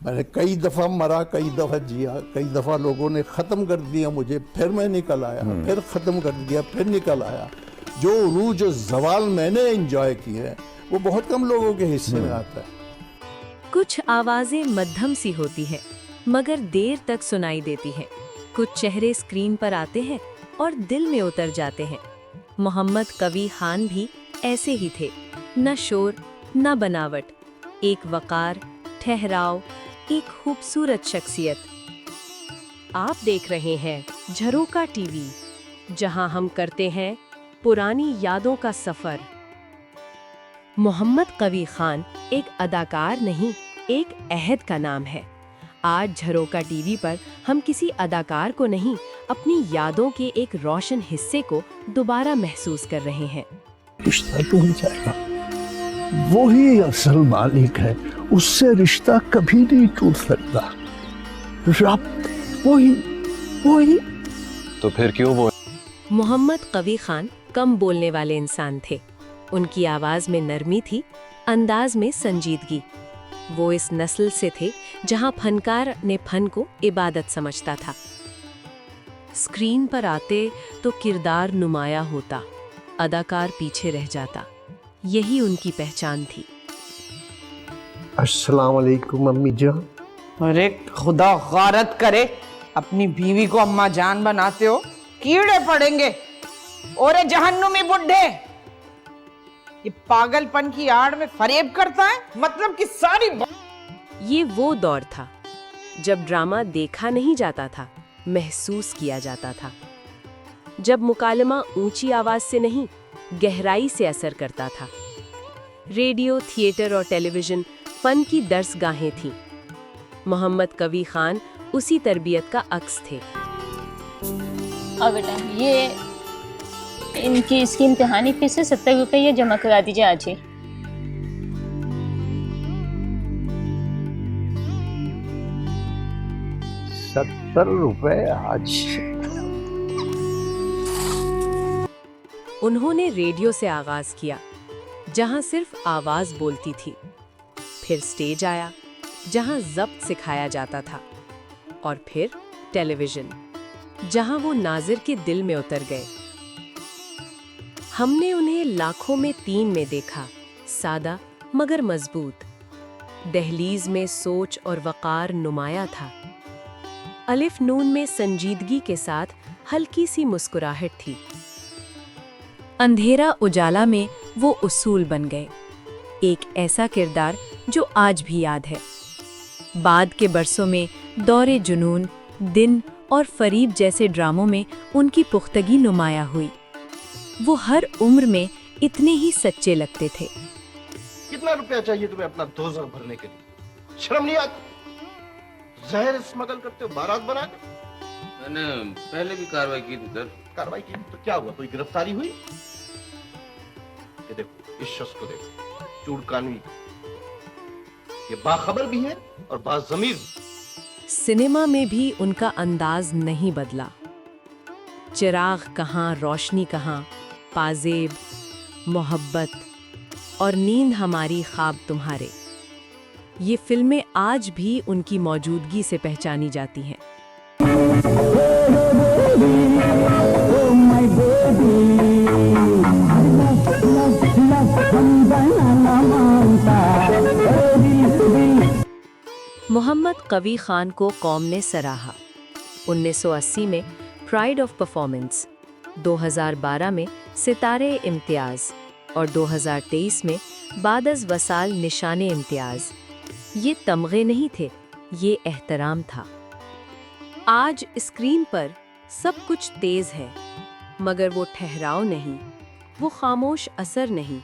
मैंने कई दफ़ा मरा, कई दफ़ा जिया, कई दफ़ा लोगों ने ख़त्म कर दिया मुझे, फिर मैं निकल आया, फिर ख़त्म कर दिया, फिर निकल आया। जो उरूज और जवाल मैंने एंजॉय किए हैं वो बहुत कम लोगों के हिस्से में आता है। कुछ आवाजें मध्यम सी होती हैं मगर देर तक सुनाई देती हैं। कुछ चेहरे स्क्रीन पर आते हैं और दिल में उतर जाते हैं। मोहम्मद कवी खान भी ऐसे ही थे, न शोर न बनावट, एक वकार, ठहराव, एक खूबसूरत शख्सियत। आप देख रहे हैं झरोका टीवी, जहां हम करते हैं पुरानी यादों का सफर। मोहम्मद कवी खान एक अदाकार नहीं, एक अहद का नाम है। आज झरोका टीवी पर हम किसी अदाकार को नहीं, अपनी यादों के एक रोशन हिस्से को दोबारा महसूस कर रहे हैं। रिश्ता टूट जाएगा, वो ही असल मालिक है, उससे रिश्ता कभी नहीं टूट सकता। रब्त वही। तो फिर क्यों वो? मोहम्मद कवी खान कम बोलने वाले इंसान थे। उनकी आवाज में नरमी थी, अंदाज में संजीदगी। वो इस नस्ल से थे जहां फनकार ने फन को इबादत समझता था। स्क्रीन पर आते तो किरदार नुमाया होता, अदाकार पीछे रह जाता। यही उनकी पहचान थी। अस्सलाम वालेकुम अम्मी जान। अरे खुदा गारत करे, अपनी बीवी को अम्मा जान बनाते हो, कीड़े पड़ेंगे। और जहन्नुमी बुड्ढे, ये पागलपन की आड़ में फरेब करता है, मतलब कि सारी ये वो दौर था जब ड्रामा देखा नहीं जाता था, महसूस किया जाता था। जब मुकालमा ऊंची आवाज से नहीं, गहराई से असर करता था। रेडियो, थिएटर और टेलीविजन फन की दर्सगाहें थीं। मोहम्मद कवी खान उसी तरबियत का अक्स थे। और बेटा, ये इसकी इम्तिहानी फीस है, 70 रुपये ये जमा करा दीजिए आज ही। ₹70 आज। उन्होंने रेडियो से आगाज किया, जहां सिर्फ आवाज बोलती थी। फिर स्टेज आया, जहां जब्त सिखाया जाता था। और फिर टेलीविजन, जहां वो नाज़िर के दिल में उतर गए। हमने उन्हें लाखों में 3 में देखा, सादा मगर मजबूत। दहलीज में सोच और वकार नुमाया था। अलिफ नून में संजीदगी के साथ हल्की सी मुस्कुराहट थी। अंधेरा उजाला में वो उसूल बन गए, एक ऐसा किरदार जो आज भी याद है। बाद के बरसों में दौरे जुनून, दिन और फरीब जैसे ड्रामों में उनकी पुख्तगी नुमाया हुई। वो हर उम्र में इतने ही सच्चे लगते थे। कितना रुपया चाहिए तुम्हें अपना दोज़ख भरने के लिए? शर्म नहीं आती? जहर स्मगल करते हो बारात बनाकर। मैंने पहले भी कार्रवाई की थी सर। कार्रवाई की तो क्या हुआ? कोई गिरफ्तारी हुई? ये देखो, इस शख्स को देखो, चूड़कानवी, ये बाखबर भी है और बाज़मीर। सिनेमा में भी उनका अंदाज नहीं बदला। चिराग कहाँ, रोशनी कहाँ, पाजेब, मोहब्बत और नींद हमारी, ख्वाब तुम्हारे, ये फिल्में आज भी उनकी मौजूदगी से पहचानी जाती हैं। मोहम्मद कवी खान को कौम ने सराहा। 1980 में प्राइड ऑफ परफॉर्मेंस, 2012 में सितारे इम्तियाज और 2023 में बादज वसाल निशाने इम्तियाज। ये तमगे नहीं थे, ये एहतराम था। आज स्क्रीन पर सब कुछ तेज है, मगर वो ठहराव नहीं, वो खामोश असर नहीं।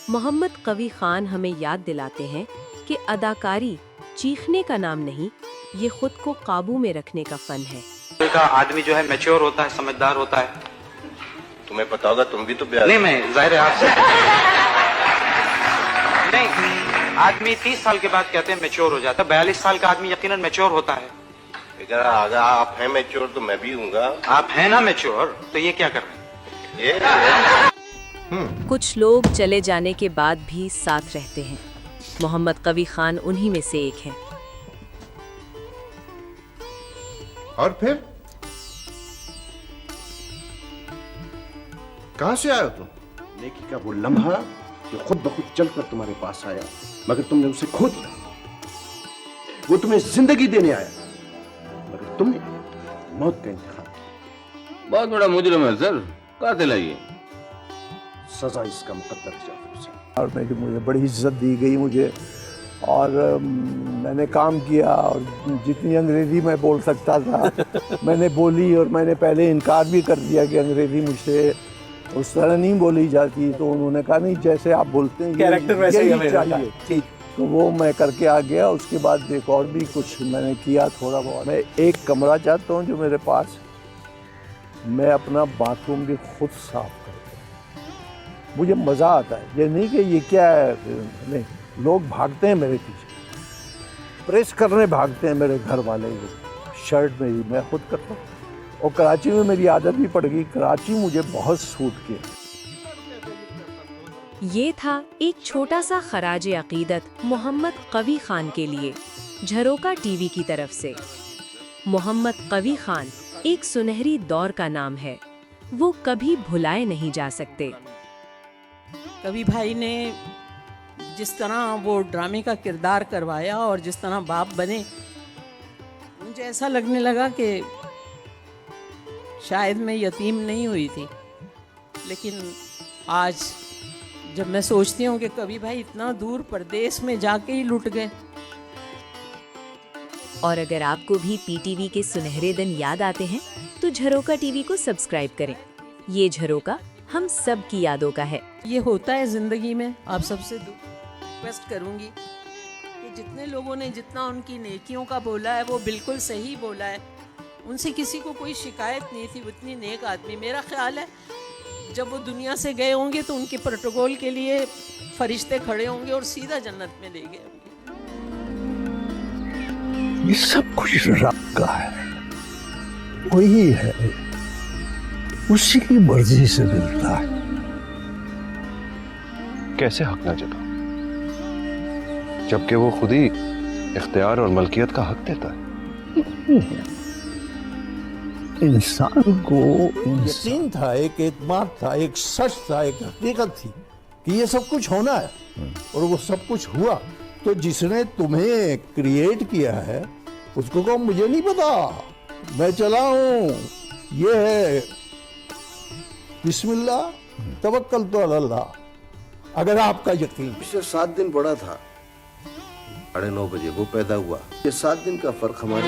मोहम्मद कवी खान हमें याद दिलाते हैं कि अदाकारी चीखने का नाम नहीं, ये खुद को काबू में रखने का फन है। आदमी जो है मैच्योर होता है, समझदार होता है। तुम्हें पता होगा, तुम भी तो नहीं, मैं जाहिर है आपसे नहीं, आदमी 30 साल के बाद कहते हैं मैच्योर हो जाता है। 42 साल का आदमी यकीनन मैच्योर होता है। अगर आप हैं मैच्योर तो मैं भी हूँगा। आप हैं ना मैच्योर, तो ये क्या कर रहे हैं? कुछ लोग चले जाने के बाद भी साथ रहते हैं। मोहम्मद कवी खान उन्हीं में से एक हैं। और फिर कहां से आए हो तुम? नेकी का वो लम्हा जो खुद ब खुद चलकर तुम्हारे पास आया, मगर तुमने उसे खो दिया। वो तुम्हें जिंदगी देने आया, मगर तुमने मौत का इंतखाब किया। बहुत बड़ा मुजरिम है सर, कातिल है ये। सजा इसका मुकद्दर जाफर से। और मुझे बड़ी इज्जत दी गई मुझे, और मैंने काम किया, और जितनी अंग्रेज़ी मैं बोल सकता था मैंने बोली, और मैंने पहले इनकार भी कर दिया कि अंग्रेज़ी मुझसे उस तरह नहीं बोली जाती। तो उन्होंने कहा नहीं, जैसे आप बोलते हैं कैरेक्टर वैसे ही हमें चाहिए। ठीक, तो वो मैं करके आ गया। उसके बाद एक और भी कुछ मैंने किया थोड़ा बहुत। मैं एक कमरा चाहता हूँ जो मेरे पास, मैं अपना बाथरूम भी खुद साफ करता हूँ। मुझे मज़ा आता है, ये नहीं कि ये क्या है, नहीं, लोग भागते हैं मेरे पीछे, प्रेस करने भागते हैं मेरे घर वाले, शर्ट मेरी मैं खुद करता हूँ। और कराची में मेरी आदत भी पड़ गई, कराची मुझे बहुत सूट किया। ये था एक छोटा सा खराज अकीदत मोहम्मद कवी खान के लिए झरोका टीवी की तरफ से। मोहम्मद कवी खान एक सुनहरी दौर का नाम है, वो कभी भुलाए नहीं जा सकते। कवि भाई ने जिस तरह वो ड्रामे का किरदार करवाया और जिस तरह बाप बने, मुझे ऐसा लगने लगा कि शायद मैं यतीम नहीं हुई थी। लेकिन आज जब मैं सोचती हूँ कि कवि भाई इतना दूर परदेश में जाके ही लुट गए। और अगर आपको भी पीटीवी के सुनहरे दिन याद आते हैं तो झरोका टीवी को सब्सक्राइब करें। ये झरोका हम सब की यादों का है। ये होता है ज़िंदगी में। आप सबसे रिक्वेस्ट करूँगी कि जितने लोगों ने जितना उनकी नेकियों का बोला है वो बिल्कुल सही बोला है, उनसे किसी को कोई शिकायत नहीं थी। वो इतनी नेक आदमी, मेरा ख्याल है जब वो दुनिया से गए होंगे तो उनके प्रोटोकॉल के लिए फरिश्ते खड़े होंगे और सीधा जन्नत में ले गए होंगे। ये सब कुछ रब का है, वही है, उसी की मर्जी से मिलता है। कैसे हक ना जता, जबकि वो खुद ही इख्तियार और मलकियत का हक देता है। इंसान को यकीन था, एक एतमाद था, एक सच था, एक हकीकत थी कि ये सब कुछ होना है, और वो सब कुछ हुआ। तो जिसने तुम्हें क्रिएट किया है उसको कहो मुझे नहीं पता, मैं चला हूं, ये है, बिस्मिल्लाह तवक्कल तो अल्लाह। अगर आपका यकीन। पिछले 7 दिन बड़ा था, 9:30 बजे वो पैदा हुआ। ये 7 दिन का फर्क हमारे।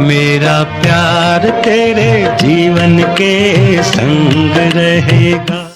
मेरा प्यार तेरे जीवन के संग रहेगा।